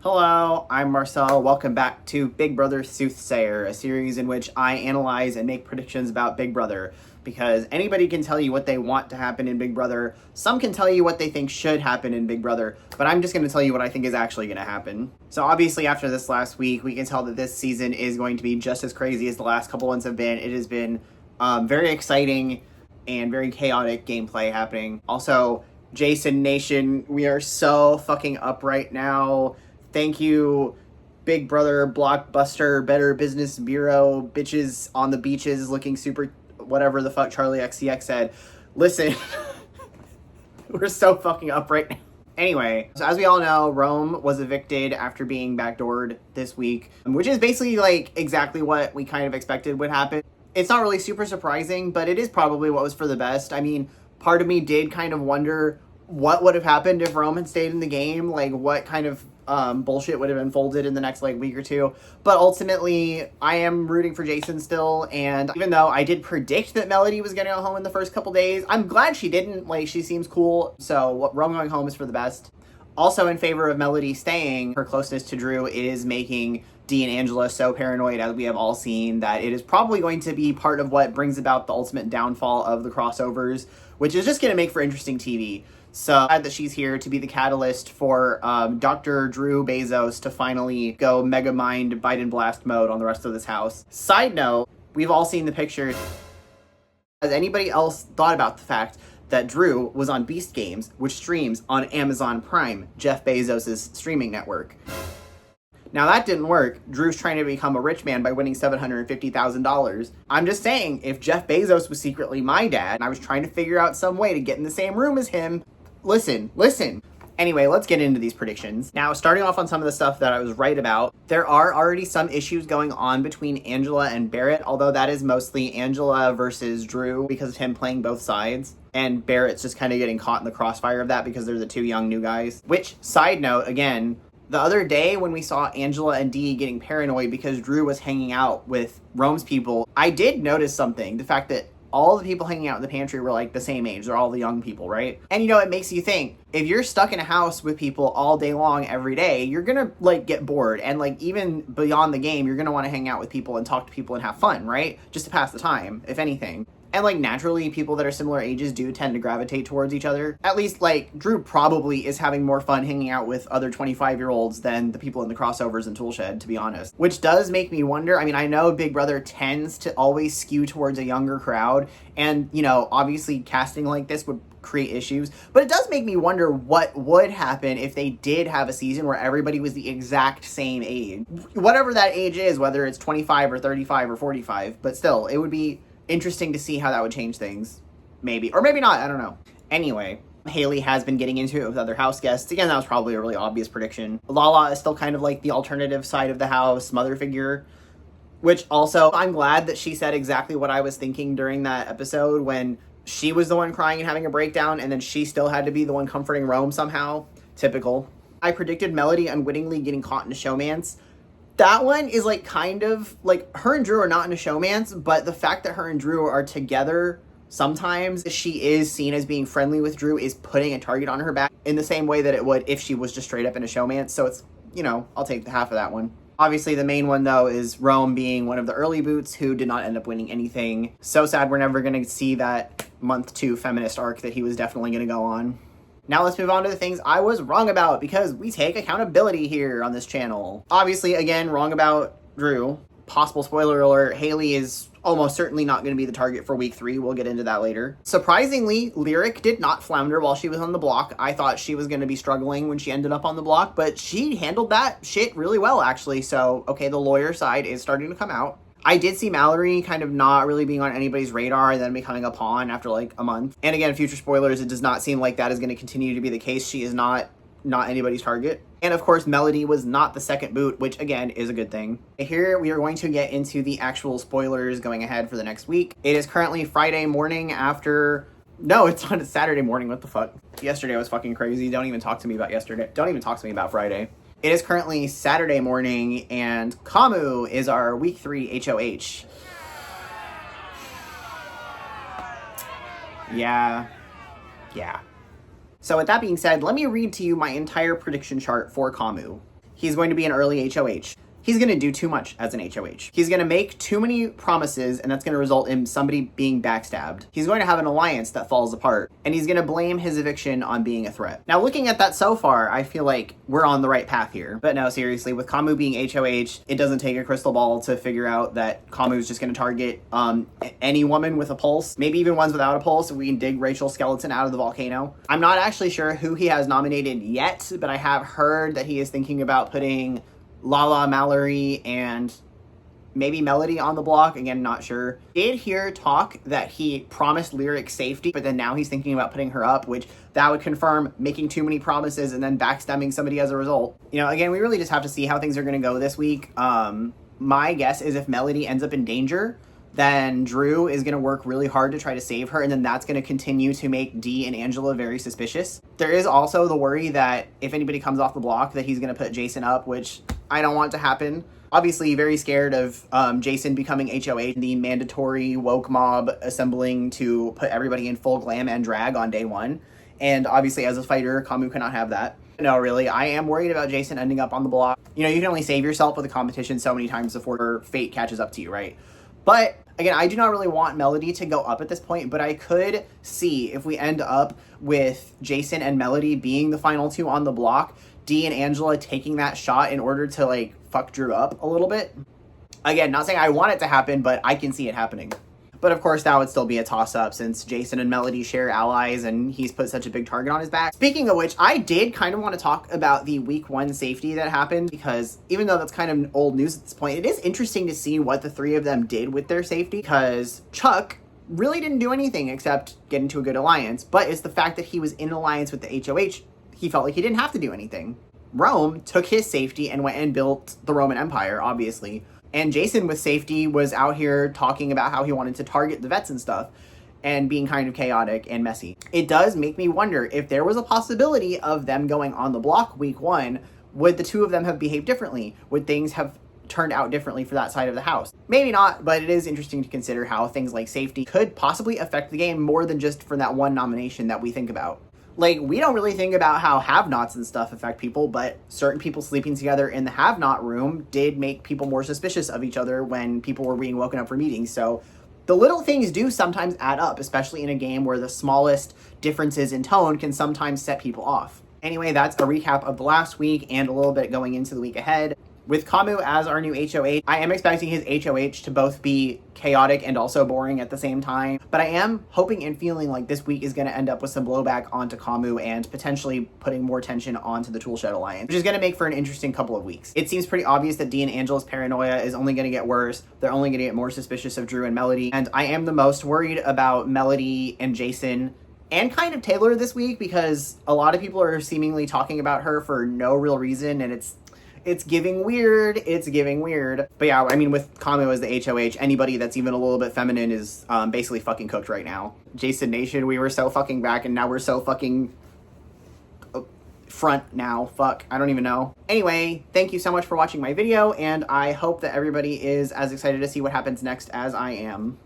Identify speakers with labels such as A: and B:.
A: Hello, I'm Marcel. Welcome back to Big Brother Soothsayer, a series in which I analyze and make predictions about Big Brother. Because anybody can tell you what they want to happen in Big Brother. Some can tell you what they think should happen in Big Brother. But I'm just going to tell you what I think is actually going to happen. So obviously after this last week, we can tell that this season is going to be just as crazy as the last couple ones have been. It has been very exciting and very chaotic gameplay happening. Also, Jason Nation, we are so fucking up right now. Thank you, Big Brother, Blockbuster, Better Business Bureau, bitches on the beaches looking super, whatever the fuck Charlie XCX said. Listen, we're so fucking up right now. Anyway, so as we all know, Rome was evicted after being backdoored this week, which is basically like exactly what we kind of expected would happen. It's not really super surprising, but it is probably what was for the best. I mean, part of me did kind of wonder what would have happened if Rome had stayed in the game, like what kind of bullshit would have unfolded in the next like week or two. But ultimately, I am rooting for Jason still, and even though I did predict that Melody was gonna go home in the first couple days, I'm glad she didn't. Like, she seems cool, so Rome going home is for the best. Also in favor of Melody staying, her closeness to Drew is making Dee and Angela so paranoid, as we have all seen, that it is probably going to be part of what brings about the ultimate downfall of the crossovers, which is just going to make for interesting TV. So glad that she's here to be the catalyst for Dr. Drew Bezos to finally go mega mind Biden blast mode on the rest of this house. Side note, we've all seen the pictures. Has anybody else thought about the fact that Drew was on Beast Games, which streams on Amazon Prime, Jeff Bezos' streaming network? Now that didn't work. Drew's trying to become a rich man by winning $750,000. I'm just saying, if Jeff Bezos was secretly my dad, and I was trying to figure out some way to get in the same room as him, listen. Anyway, let's get into these predictions. Now, starting off on some of the stuff that I was right about, there are already some issues going on between Angela and Barrett, although that is mostly Angela versus Drew because of him playing both sides. And Barrett's just kind of getting caught in the crossfire of that because they're the two young new guys. Which, side note, again, the other day when we saw Angela and Dee getting paranoid because Drew was hanging out with Rome's people, I did notice something. The fact that all the people hanging out in the pantry were like the same age. They're all the young people, right? And you know, it makes you think, if you're stuck in a house with people all day long every day, you're gonna like get bored. And like even beyond the game, you're gonna want to hang out with people and talk to people and have fun, right? Just to pass the time, if anything. And like naturally, people that are similar ages do tend to gravitate towards each other. At least like Drew probably is having more fun hanging out with other 25-year-olds than the people in the crossovers and Toolshed, to be honest. Which does make me wonder. I mean, I know Big Brother tends to always skew towards a younger crowd. And, you know, obviously casting like this would create issues. But it does make me wonder what would happen if they did have a season where everybody was the exact same age. Whatever that age is, whether it's 25 or 35 or 45. But still, it would be interesting to see how that would change things. Maybe. Or maybe not. I don't know. Anyway, Haley has been getting into it with other house guests. Again, that was probably a really obvious prediction. Lala is still kind of like the alternative side of the house, mother figure. Which also, I'm glad that she said exactly what I was thinking during that episode when she was the one crying and having a breakdown, and then she still had to be the one comforting Rome somehow. Typical. I predicted Melody unwittingly getting caught in a showmance. That one is like kind of like her and Drew are not in a showmance, but the fact that her and Drew are together sometimes, she is seen as being friendly with Drew, is putting a target on her back in the same way that it would if she was just straight up in a showmance. So it's, you know, I'll take the half of that one. Obviously, the main one, though, is Rome being one of the early boots who did not end up winning anything. So sad we're never going to see that month 2 feminist arc that he was definitely going to go on. Now let's move on to the things I was wrong about, because we take accountability here on this channel. Obviously, again, wrong about Drew. Possible spoiler alert, Haley is almost certainly not going to be the target for week 3. We'll get into that later. Surprisingly, Lyric did not flounder while she was on the block. I thought she was going to be struggling when she ended up on the block, but she handled that shit really well, actually. So, okay, the lawyer side is starting to come out. I did see Mallory kind of not really being on anybody's radar and then becoming a pawn after like a month. And again, future spoilers, it does not seem like that is going to continue to be the case. She is not anybody's target. And of course, Melody was not the second boot, which again is a good thing. Here we are going to get into the actual spoilers going ahead for the next week. It is currently Friday morning after... No, it's on Saturday morning. What the fuck? Yesterday was fucking crazy. Don't even talk to me about yesterday. Don't even talk to me about Friday. It is currently Saturday morning, and Kamu is our week 3 HOH. Yeah. So with that being said, let me read to you my entire prediction chart for Kamu. he's going to be an early HOH. He's going to do too much as an HOH. He's going to make too many promises, and that's going to result in somebody being backstabbed. He's going to have an alliance that falls apart, and he's going to blame his eviction on being a threat. Now, looking at that so far, I feel like we're on the right path here. But no, seriously, with Kamu being HOH, it doesn't take a crystal ball to figure out that Kamu's just going to target any woman with a pulse, maybe even ones without a pulse, if we can dig Rachel Skeleton out of the volcano. I'm not actually sure who he has nominated yet, but I have heard that he is thinking about putting Lala, Mallory, and maybe Melody on the block. Again, not sure. Did hear talk that he promised Lyric safety, but then now he's thinking about putting her up, which that would confirm making too many promises and then backstabbing somebody as a result. You know, again, we really just have to see how things are going to go this week. My guess is if Melody ends up in danger, then Drew is going to work really hard to try to save her, and then that's going to continue to make Dee and Angela very suspicious. There is also the worry that if anybody comes off the block, that he's going to put Jason up, which I don't want to happen. Obviously, very scared of Jason becoming HOH, the mandatory woke mob assembling to put everybody in full glam and drag on day one. And obviously, as a fighter, Kamu cannot have that. No, really, I am worried about Jason ending up on the block. You know, you can only save yourself with a competition so many times before fate catches up to you, right? But again, I do not really want Melody to go up at this point, but I could see if we end up with Jason and Melody being the final two on the block, Dee and Angela taking that shot in order to, like, fuck Drew up a little bit. Again, not saying I want it to happen, but I can see it happening. But of course, that would still be a toss-up since Jason and Melody share allies and he's put such a big target on his back. Speaking of which, I did kind of want to talk about the week 1 safety that happened, because even though that's kind of old news at this point, it is interesting to see what the three of them did with their safety, because Chuck really didn't do anything except get into a good alliance, but it's the fact that he was in alliance with the HOH, he felt like he didn't have to do anything. Rome took his safety and went and built the Roman Empire, obviously. And Jason with safety was out here talking about how he wanted to target the vets and stuff and being kind of chaotic and messy. It does make me wonder if there was a possibility of them going on the block week 1, would the two of them have behaved differently? Would things have turned out differently for that side of the house? Maybe not, but it is interesting to consider how things like safety could possibly affect the game more than just for that one nomination that we think about. Like, we don't really think about how have-nots and stuff affect people, but certain people sleeping together in the have-not room did make people more suspicious of each other when people were being woken up for meetings. So the little things do sometimes add up, especially in a game where the smallest differences in tone can sometimes set people off. Anyway, that's a recap of the last week and a little bit going into the week ahead. With Kamu as our new HOH, I am expecting his HOH to both be chaotic and also boring at the same time, but I am hoping and feeling like this week is going to end up with some blowback onto Kamu and potentially putting more tension onto the Toolshed Alliance, which is going to make for an interesting couple of weeks. It seems pretty obvious that Dee and Angela's paranoia is only going to get worse. They're only going to get more suspicious of Drew and Melody, and I am the most worried about Melody and Jason and kind of Taylor this week, because a lot of people are seemingly talking about her for no real reason, and it's giving weird. It's giving weird. But yeah, I mean, with Kamu as the HOH, anybody that's even a little bit feminine is basically fucking cooked right now. Jason Nation, we were so fucking back, and now we're so fucking front now. Fuck, I don't even know. Anyway, thank you so much for watching my video, and I hope that everybody is as excited to see what happens next as I am.